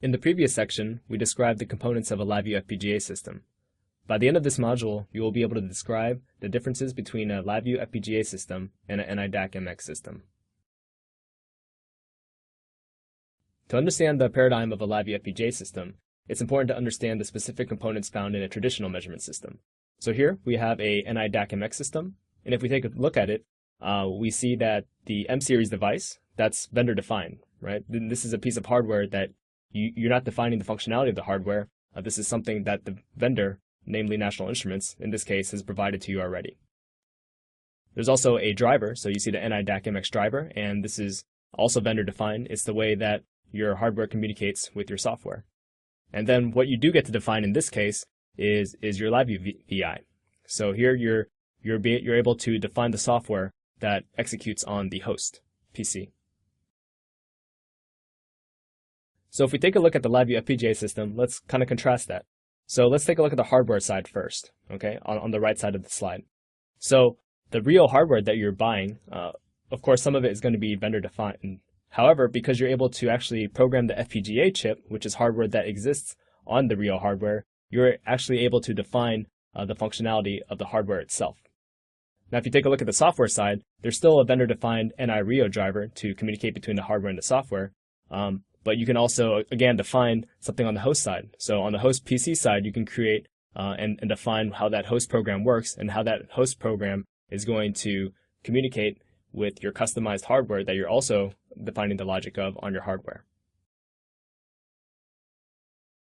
In the previous section, we described the components of a LabVIEW FPGA system. By the end of this module, you will be able to describe the differences between a LabVIEW FPGA system and an NI-DAC MX system. To understand the paradigm of a LabVIEW FPGA system, it's important to understand the specific components found in a traditional measurement system. So here we have a NI-DAC MX system, and if we take a look at it, we see that the M-series device, that's vendor defined, right? This is a piece of hardware that you're not defining the functionality of the hardware. This is something that the vendor, namely National Instruments, in this case, has provided to you already. There's also a driver, so you see the NI-DAC MX driver, and this is also vendor defined. It's the way that your hardware communicates with your software. And then what you do get to define in this case is your LabVIEW VI. So here you're able to define the software that executes on the host PC. So if we take a look at the LabVIEW FPGA system, let's kind of contrast that. So let's take a look at the hardware side first, okay, on the right side of the slide. So the real hardware that you're buying, of course, some of it is going to be vendor defined. However, because you're able to actually program the FPGA chip, which is hardware that exists on the real hardware, you're actually able to define the functionality of the hardware itself. Now, if you take a look at the software side, there's still a vendor-defined NI-RIO driver to communicate between the hardware and the software. But you can also, again, define something on the host side. So on the host PC side, you can create and define how that host program works and how that host program is going to communicate with your customized hardware that you're also defining the logic of on your hardware.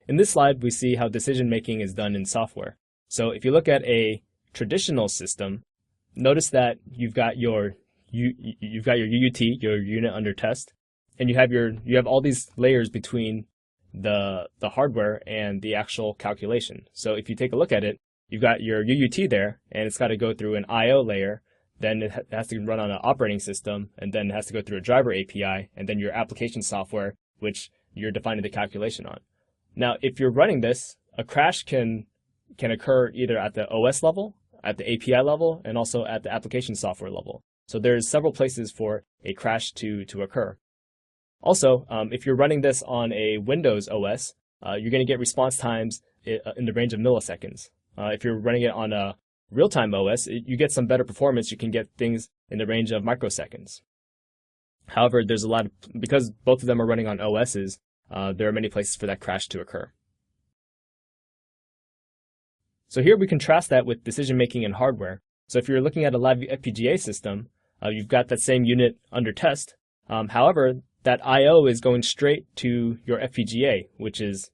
In this slide, we see how decision-making is done in software. So if you look at a traditional system, notice that you've got your UUT, your unit under test, and you have all these layers between the hardware and the actual calculation. So if you take a look at it, you've got your UUT there, and it's got to go through an I/O layer. Then it has to run on an operating system, and then it has to go through a driver API, and then your application software, which you're defining the calculation on. Now, if you're running this, a crash can occur either at the OS level, at the API level, and also at the application software level. So there's several places for a crash to occur. Also, if you're running this on a Windows OS, you're going to get response times in the range of milliseconds. If you're running it on a real-time OS, you get some better performance. You can get things in the range of microseconds. However, there's because both of them are running on OSs, there are many places for that crash to occur. So here we contrast that with decision-making in hardware. So if you're looking at a LabVIEW FPGA system, you've got that same unit under test. However, that I/O is going straight to your FPGA, which is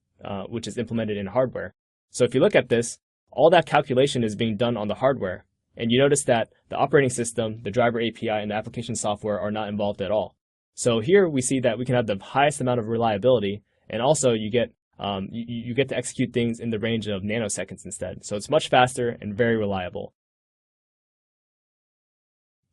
implemented in hardware. So if you look at this, all that calculation is being done on the hardware, and you notice that the operating system, the driver API, and the application software are not involved at all. So here we see that we can have the highest amount of reliability, and also you get to execute things in the range of nanoseconds instead. So it's much faster and very reliable.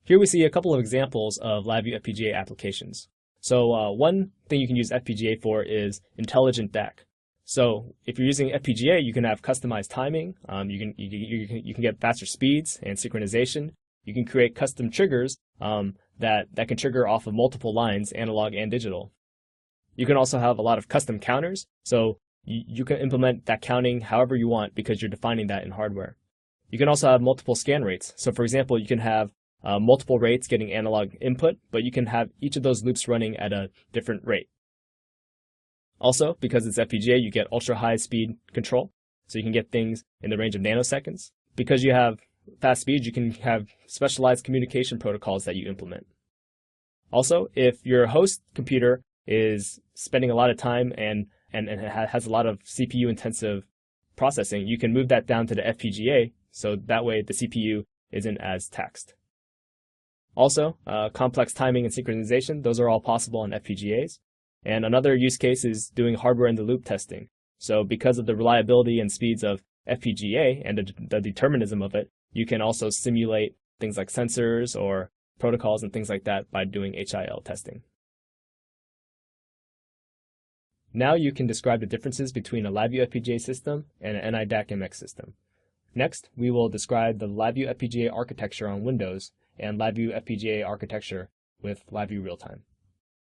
Here we see a couple of examples of LabVIEW FPGA applications. So one thing you can use FPGA for is intelligent DAC. So if you're using FPGA, you can have customized timing. You can get faster speeds and synchronization. You can create custom triggers that can trigger off of multiple lines, analog and digital. You can also have a lot of custom counters. So you can implement that counting however you want because you're defining that in hardware. You can also have multiple scan rates. So for example, you can have multiple rates getting analog input, but you can have each of those loops running at a different rate. Also, because it's FPGA, you get ultra-high speed control, so you can get things in the range of nanoseconds. Because you have fast speeds, you can have specialized communication protocols that you implement. Also, if your host computer is spending a lot of time and has a lot of CPU-intensive processing, you can move that down to the FPGA, so that way the CPU isn't as taxed. Also, complex timing and synchronization, those are all possible on FPGAs. And another use case is doing hardware-in-the-loop testing. So because of the reliability and speeds of FPGA and the determinism of it, you can also simulate things like sensors or protocols and things like that by doing HIL testing. Now you can describe the differences between a LabVIEW FPGA system and an NI-DAC MX system. Next, we will describe the LabVIEW FPGA architecture on Windows and LabVIEW FPGA architecture with LabVIEW Real-Time.